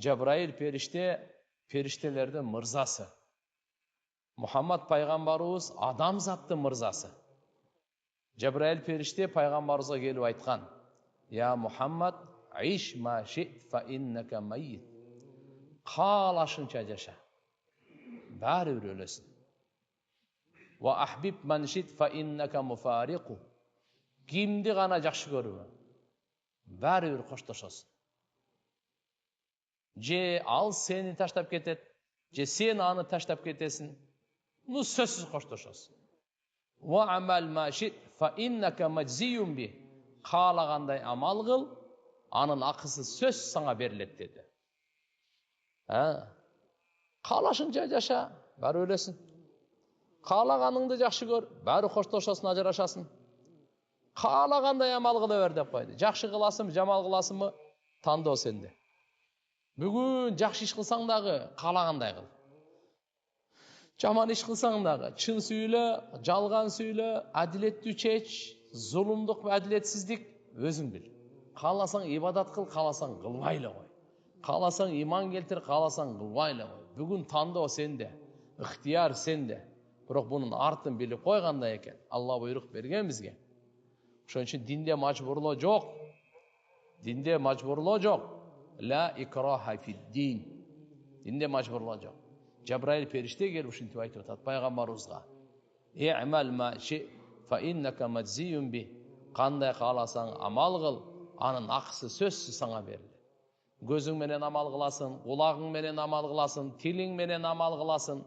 Жабраил періштелердің мырзасы. Мұхаммад пайғамбарымыз адамзаттың мырзасы. Жабраил періште пайғамбарымызға келіп айтқан: Я Мұхаммад, иш ма шит фа иннака майит. Қалашынша жаша, бәрібір өлесің. Ва ахбиб ман шит фа иннака муфариқу. Кімді ғана жақсы көру, бәрібір қоштасасың. Же ал сені таштап кетеді, же сен аны таштап кетесің. Ну сөзсіз қоштасасың. Ва амал ма шит фа иннака маджзиюн би. Қалағандай амал қыл, анын ақысы сөз саңа беріледі деді. Қалашынша жаша, бәрі өлесің. Қалағаныңды жақсы көр, бәрі қоштасасың, ажырашасың. Қалағандай амал қыла бер деп қойды. Жақсы қыласың, жамал қыласың, таңдау сенде. Бүгін жақсы іш қылсаң дағы, қалағандай қыл. Жаман іш қылсаң дағы, чын сөйле, жалған сөйле, әділетті шеш, зұлымдық, әділетсіздік өзің біл. Қаласаң ибадат қыл, қаласаң қылмайлы қой. Қаласаң иман келтір, қаласаң қылмайлы қой. Бүгін таңдау сенде, ықтияр сенде. Бірақ бұның артын біліп қойғандай екен. Алла бұйрық берген бізге. Шон үшін дінде мәжбүрлау жоқ. Дінде мәжбүрлау жоқ. Ла икраха фид-дин. Дінде мәжбүрлау жоқ. Жабраил періште келіп үшінтіп айтып отады пайғамбарымызға: Иъмал ма ши фа иннака маджзиюн би. Қандай қаласаң амал қыл, анын ақысы сөзсіз саңа беріледі. Көзің менен амал қыласың, құлағың менен амал қыласың, тілің менен амал қыласың,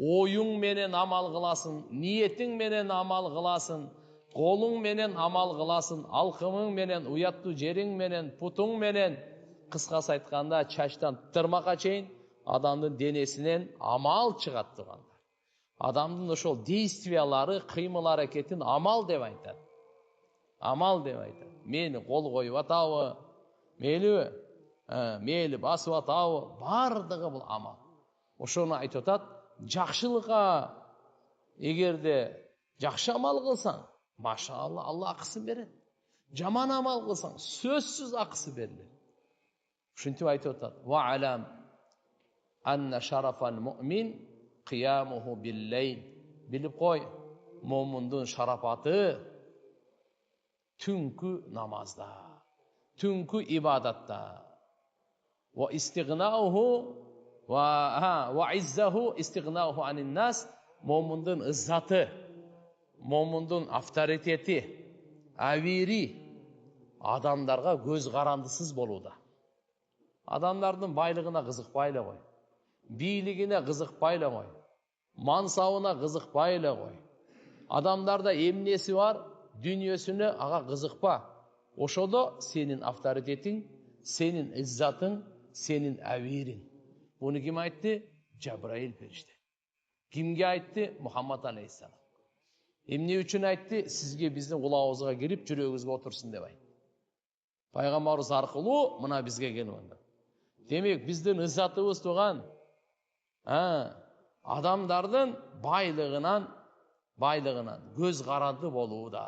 ойың менен амал қыласың, ниетің менен амал қыласың, қолың менен амал қыласың, алқымың менен, уятты жерің менен, пұтың менен. Қысқасы айтқанда, чаштан тырмаққа чейін адамдың денесінен амал шығады тұрғанда. Адамдың ошол действиялары, қимыл әрекетін амал деп айтады. Амал деп айтады. Мені қол қойып атауы, мейлі басып атауы, бардығы бұл амал. Ошоны айтып атады, жақшылыққа егерде жақшы амал қылсаң, машалла, Алла ақысын береді. Жаман амал қылсаң, сөзсіз ақысы беріледі. Шынтіп айтып атады: Ва алам анна шарафал муъмин қиямуху биллейл. Біліп қой, момындың шарапаты түнкі намазда, түнкі ибадатта. Ва истигнауху ва иззаху истигнауху анин нас. Момындың ыззаты, момындың авторитеті, әвири адамдарға көз қарандысыз болуда. Адамдардың байлығына қызықпайлы ғой, билігіне қызықпайлы ғой, мансауына қызықпайлы ғой. Адамдарда емнесі бар, дүниесіне аға қызықпа. Ошода сенің авторитетің, сенің иззатың, сенің әвирің. Бұны кім айтты? Жабраил періште. Кімге айтты? Мұхаммад алейхиссалам. Емне үшін айтты? Сізге біздің құлағыңызға кіріп, жүрегіңізге отырсын деп айтты. Пайғамбарымыз арқылы мына бізге келіп. Демек, біздің ыззатымыз туған адамдардың байлығынан көз қаранды болуы да.